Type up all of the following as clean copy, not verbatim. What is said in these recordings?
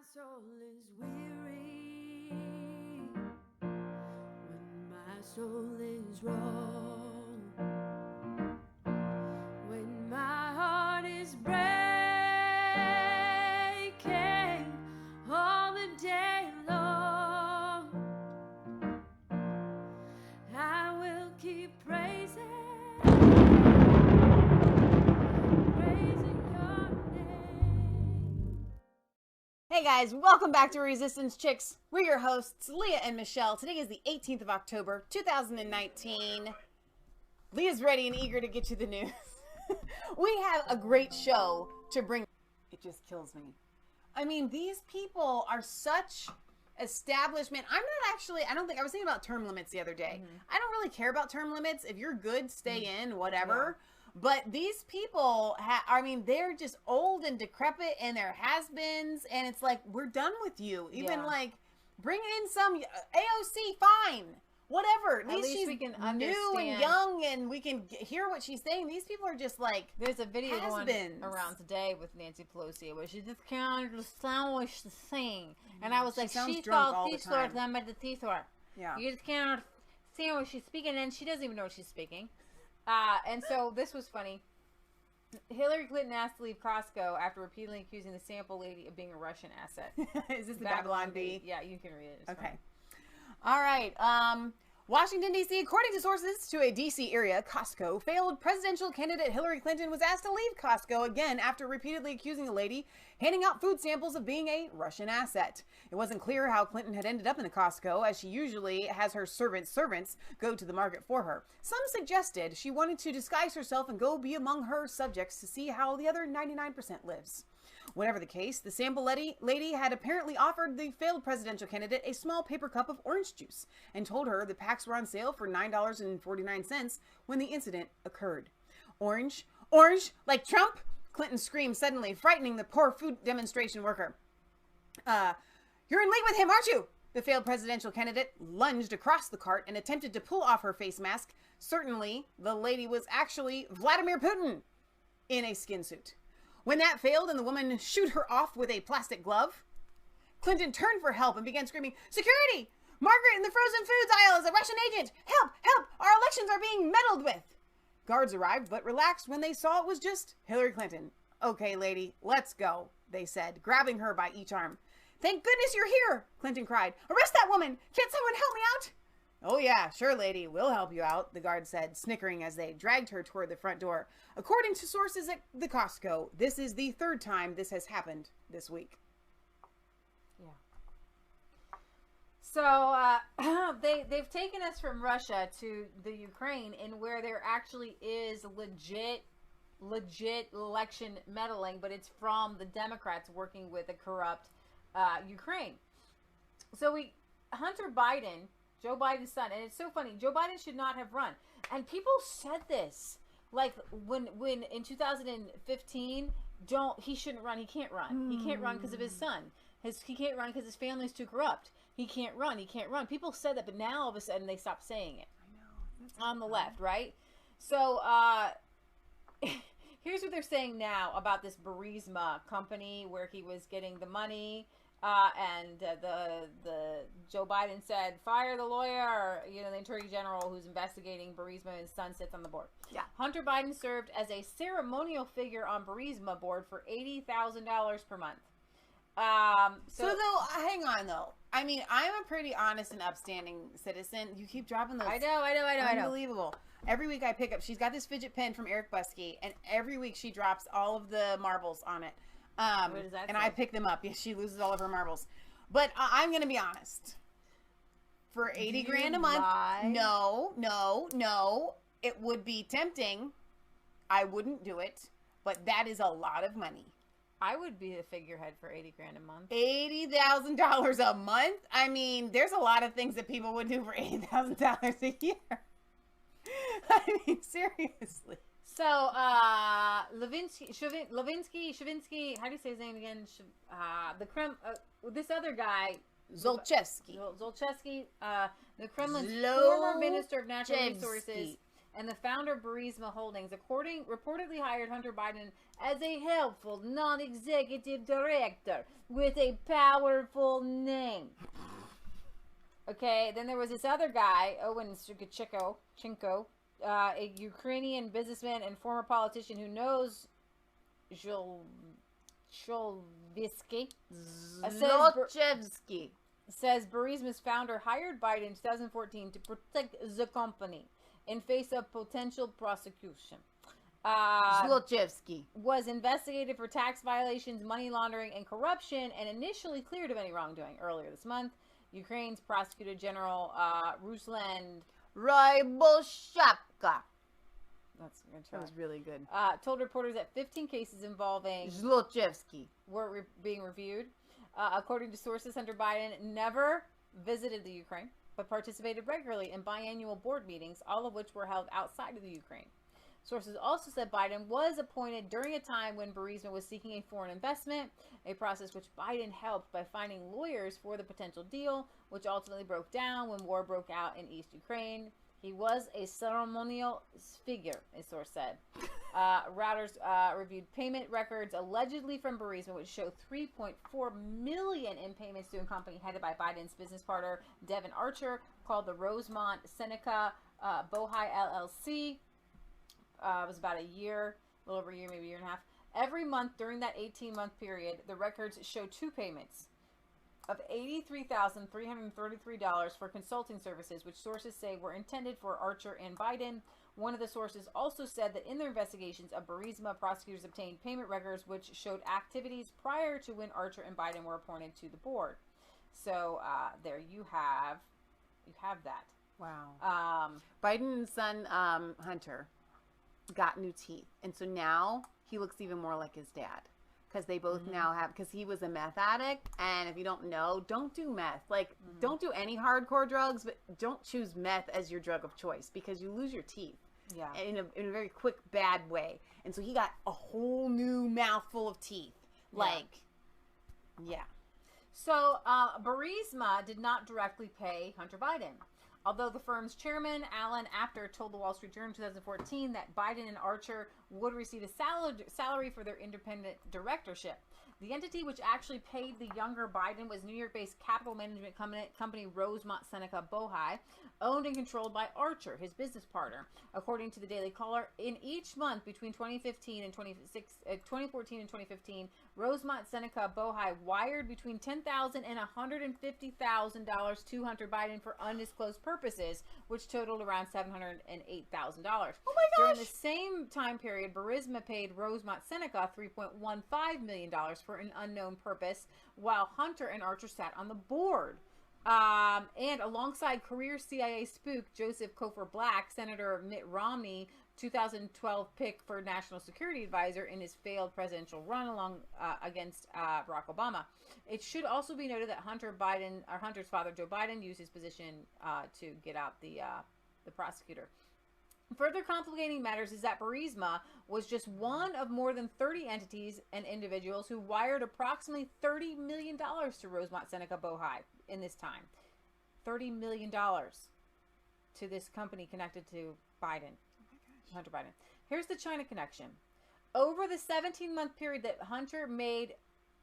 soul is weary, when my soul is wrong, when my heart is breaking all the day long, I will keep praising your name. Hey guys, welcome back to Resistance Chicks. We're your hosts, Leah and Michelle. Today is the 18th of October, 2019. Leah's ready and eager to get you the news. We have a great show to bring. It just kills me. I mean, these people are such establishment. I was thinking about term limits the other day. I don't really care about term limits. If you're good, stay in, whatever. Yeah. But these people, they're just old and decrepit and they're has-beens. And it's like, we're done with you. Even bring in some AOC, fine. Whatever. At least she's we can new and young and we can hear what she's saying. These people are just like, there's a video has-beens. going around today with Nancy Pelosi where she just can't understand what she's saying. And I was like, she thought these words I'm at the teeth were. Yeah. You just can't understand what she's speaking, and she doesn't even know what she's speaking. And so this was funny. Hillary Clinton asked to leave Costco after repeatedly accusing the sample lady of being a Russian asset. Is this the Babylon Bee? Yeah, you can read it. It's okay. Fine. All right. Washington, D.C., according to sources to a D.C. area Costco, failed presidential candidate Hillary Clinton was asked to leave Costco again after repeatedly accusing a lady handing out food samples of being a Russian asset. It wasn't clear how Clinton had ended up in a Costco, as she usually has her servants go to the market for her. Some suggested she wanted to disguise herself and go be among her subjects to see how the other 99% lives. Whatever the case, the sample lady had apparently offered the failed presidential candidate a small paper cup of orange juice and told her the packs were on sale for $9.49 when the incident occurred. Orange? Orange? Like Trump? Clinton screamed suddenly, frightening the poor food demonstration worker. You're in league with him, aren't you? The failed presidential candidate lunged across the cart and attempted to pull off her face mask. Certainly, the lady was actually Vladimir Putin in a skin suit. When that failed and the woman shooed her off with a plastic glove, Clinton turned for help and began screaming, "Security! Margaret in the frozen foods aisle is a Russian agent! Help! Help! Our elections are being meddled with!" Guards arrived, but relaxed when they saw it was just Hillary Clinton. "Okay, lady, let's go," they said, grabbing her by each arm. "Thank goodness you're here," Clinton cried. "Arrest that woman! Can't someone help me out?" "Oh yeah, sure lady, we'll help you out," the guard said, snickering as they dragged her toward the front door. According to sources at the Costco, this is the third time this has happened this week. Yeah. So they've taken us from Russia to the Ukraine, and where there actually is legit election meddling, but it's from the Democrats working with a corrupt Ukraine. So Hunter Biden, Joe Biden's son, and it's so funny, Joe Biden should not have run. And people said this, like when in 2015, he shouldn't run, he can't run. He can't run because of his son. He can't run because his family's too corrupt. He can't run. People said that, but now all of a sudden they stopped saying it. I know. That's on the left, right? So here's what they're saying now about this Burisma company where he was getting the money. And the Joe Biden said, fire the lawyer, the attorney general who's investigating Burisma, and his son sits on the board. Yeah. Hunter Biden served as a ceremonial figure on Burisma board for $80,000 per month. So though, hang on though. I mean, I'm a pretty honest and upstanding citizen. You keep dropping those. I know. Unbelievable. Every week I pick up, she's got this fidget pen from Eric Buskey, and every week she drops all of the marbles on it. What does that and say? I pick them up. Yes, she loses all of her marbles. But I'm going to be honest. For 80 grand a month, lie? no. It would be tempting. I wouldn't do it. But that is a lot of money. I would be the figurehead for 80 grand a month. $80,000 a month? I mean, there's a lot of things that people would do for $80,000 a year. I mean, seriously. So, Levinsky, how do you say his name again? This other guy, Zolchevsky, the Kremlin's former Minister of Natural Resources, and the founder of Burisma Holdings, reportedly hired Hunter Biden as a helpful non-executive director with a powerful name. Okay, then there was this other guy, Owen Chinko, a Ukrainian businessman and former politician who knows Zlochevsky. Says Burisma's founder hired Biden in 2014 to protect the company in face of potential prosecution. Zlochevsky was investigated for tax violations, money laundering, and corruption, and initially cleared of any wrongdoing. Earlier this month, Ukraine's Prosecutor General Ruslan Ryboshapka. That was really good. Told reporters that 15 cases involving Zlochevsky were being reviewed. According to sources, Hunter Biden never visited the Ukraine, but participated regularly in biannual board meetings, all of which were held outside of the Ukraine. Sources also said Biden was appointed during a time when Burisma was seeking a foreign investment, a process which Biden helped by finding lawyers for the potential deal, which ultimately broke down when war broke out in East Ukraine. He was a ceremonial figure, a source said. Reuters reviewed payment records allegedly from Burisma, which show $3.4 million in payments to a company headed by Biden's business partner, Devin Archer, called the Rosemont Seneca Bohai LLC. It was about a little over a year, maybe a year and a half. Every month during that 18-month period, the records show two payments of $83,333 for consulting services, which sources say were intended for Archer and Biden. One of the sources also said that in their investigations of Burisma, prosecutors obtained payment records which showed activities prior to when Archer and Biden were appointed to the board. So there you have that. Wow. Biden's son Hunter got new teeth, and so now he looks even more like his dad. Because they both now have, because he was a meth addict, and if you don't know, don't do meth. Like, don't do any hardcore drugs, but don't choose meth as your drug of choice, because you lose your teeth. Yeah. In a very quick, bad way. And so he got a whole new mouthful of teeth. Like, yeah. So, Burisma did not directly pay Hunter Biden. Although the firm's chairman, Alan Apter, told the Wall Street Journal in 2014 that Biden and Archer would receive a salary for their independent directorship. The entity which actually paid the younger Biden was New York-based capital management company Rosemont Seneca Bohai, owned and controlled by Archer, his business partner. According to the Daily Caller, in each month between 2014 and 2015, Rosemont Seneca Bohai wired between $10,000 and $150,000 to Hunter Biden for undisclosed purposes, which totaled around $708,000. Oh my gosh! During the same time period, Burisma paid Rosemont Seneca $3.15 million for an unknown purpose, while Hunter and Archer sat on the board. And alongside career CIA spook Joseph Cofer Black, Senator Mitt Romney, 2012 pick for National Security Advisor in his failed presidential run against Barack Obama. It should also be noted that Hunter's father, Joe Biden, used his position to get out the prosecutor. Further complicating matters is that Burisma was just one of more than 30 entities and individuals who wired approximately $30 million to Rosemont Seneca Bohai in this time. $30 million to this company connected to Biden, Hunter Biden. Here's the China connection. Over the 17-month period that Hunter made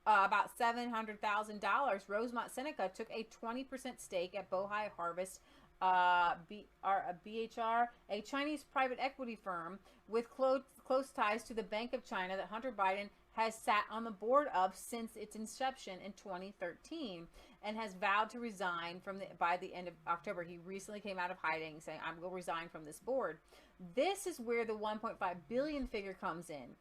about $700,000, Rosemont Seneca took a 20% stake at Bohai Harvest BHR, a Chinese private equity firm with close ties to the Bank of China that Hunter Biden has sat on the board of since its inception in 2013 and has vowed to resign by the end of October. He recently came out of hiding saying, "I'm going to resign from this board." This is where the 1.5 billion figure comes in.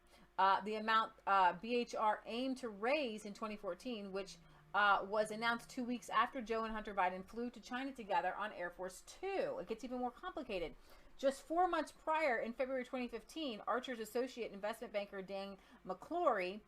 The amount BHR aimed to raise in 2014, which was announced 2 weeks after Joe and Hunter Biden flew to China together on Air Force Two. It gets even more complicated. Just 4 months prior, in February 2015, Archer's associate investment banker Dan McClory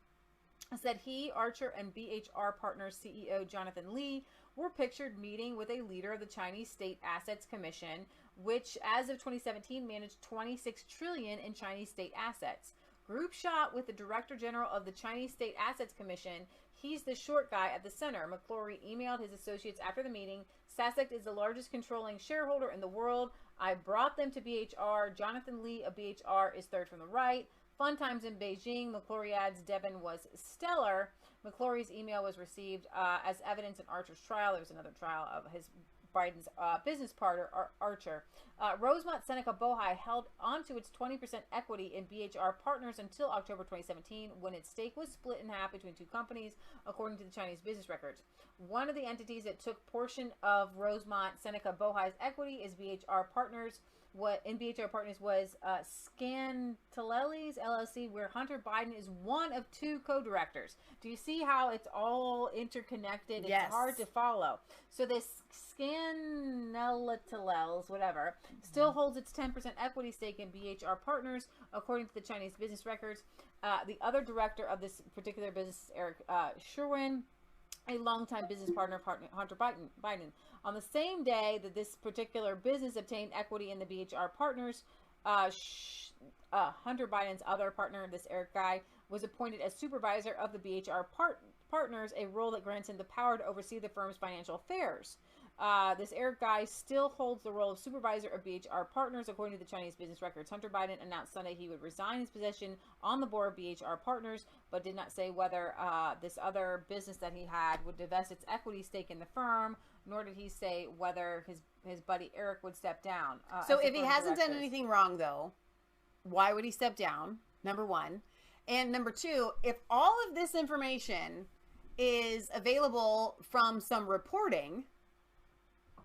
said he, Archer, and BHR Partners CEO Jonathan Lee were pictured meeting with a leader of the Chinese State Assets Commission, which, as of 2017, managed $26 trillion in Chinese state assets. Group shot with the Director General of the Chinese State Assets Commission. He's the short guy at the center. McClory emailed his associates after the meeting. SASEC is the largest controlling shareholder in the world. I brought them to BHR. Jonathan Lee of BHR is third from the right. Fun times in Beijing. McClory adds Devin was stellar. McClory's email was received as evidence in Archer's trial. There was another trial of Biden's business partner, Archer. Rosemont Seneca Bohai held onto its 20% equity in BHR Partners until October 2017, when its stake was split in half between two companies, according to the Chinese business records. One of the entities that took portion of Rosemont Seneca Bohai's equity is BHR Partners. What in BHR Partners was Scantalelli's LLC, where Hunter Biden is one of two co-directors. Do you see how it's all interconnected? Yes. It's hard to follow. So this Scantalelli's, whatever, still holds its 10% equity stake in BHR Partners, according to the Chinese business records. The other director of this particular business is Eric Sherwin, a longtime business partner of Hunter Biden. On the same day that this particular business obtained equity in the BHR Partners, Hunter Biden's other partner, this Eric guy, was appointed as supervisor of the BHR Partners, a role that grants him the power to oversee the firm's financial affairs. This Eric guy still holds the role of supervisor of BHR Partners, according to the Chinese business records. Hunter Biden announced Sunday he would resign his position on the board of BHR Partners, but did not say whether this other business that he had would divest its equity stake in the firm, nor did he say whether his buddy Eric would step down. So if he hasn't done anything wrong, though, why would he step down? Number one. And number two, if all of this information is available from some reporting,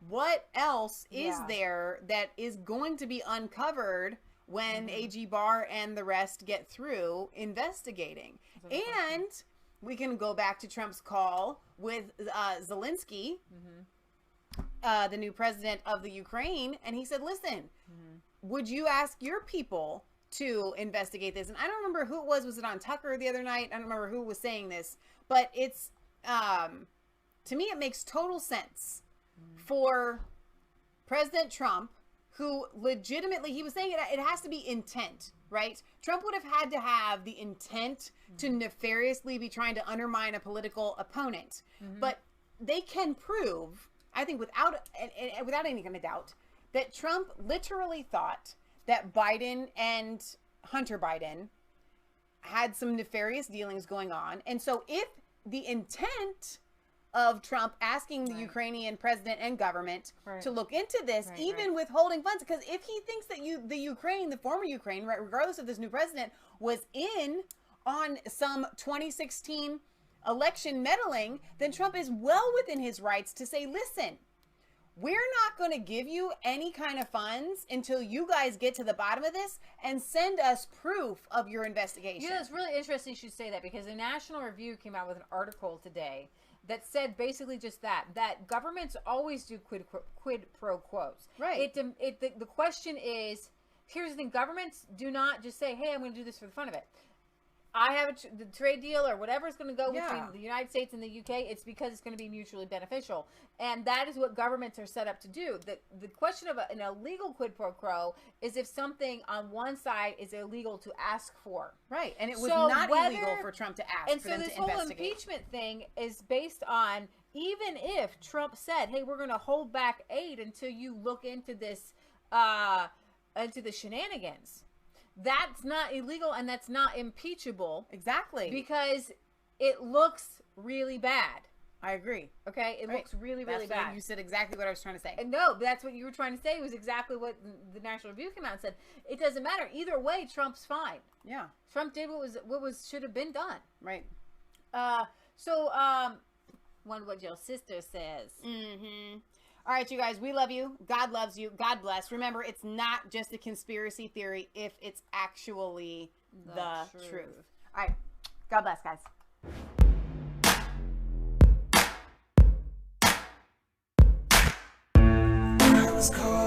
what else is there that is going to be uncovered when AG Barr and the rest get through investigating? And we can go back to Trump's call with Zelensky, the new president of the Ukraine, and he said, listen, would you ask your people to investigate this? And I don't remember who it was. Was it on Tucker the other night? I don't remember who was saying this, but it's, to me, it makes total sense for President Trump, who legitimately, he was saying it has to be intent, right? Trump would have had to have the intent to nefariously be trying to undermine a political opponent. But they can prove, I think without any kind of doubt, that Trump literally thought that Biden and Hunter Biden had some nefarious dealings going on. And so if the intent of Trump asking the Ukrainian president and government to look into this, even withholding funds, because if he thinks that the Ukraine, the former Ukraine, regardless of this new president, was in on some 2016 election meddling, then Trump is well within his rights to say, listen, we're not going to give you any kind of funds until you guys get to the bottom of this and send us proof of your investigation. You know, it's really interesting you should say that, because the National Review came out with an article today that said basically just that governments always do quid pro quos. Right. The question is, here's the thing, governments do not just say, hey, I'm going to do this for the fun of it. I have the trade deal or whatever is going to go between the United States and the UK. It's because it's going to be mutually beneficial. And that is what governments are set up to do. The question of an illegal quid pro quo is if something on one side is illegal to ask for. Right. And it was not illegal for Trump to ask and for so them this to whole investigate. impeachment thing is based on, even if Trump said, hey, we're going to hold back aid until you look into this, into the shenanigans. That's not illegal and that's not impeachable. Exactly. Because it looks really bad. I agree. Okay? It looks really, really bad. You said exactly what I was trying to say. And no, that's what you were trying to say. It was exactly what the National Review came out and said. It doesn't matter. Either way, Trump's fine. Yeah. Trump did what should have been done. Right. Wonder what your sister says. All right, you guys, we love you. God loves you. God bless. Remember, it's not just a conspiracy theory if it's actually the truth. All right. God bless, guys. I was caught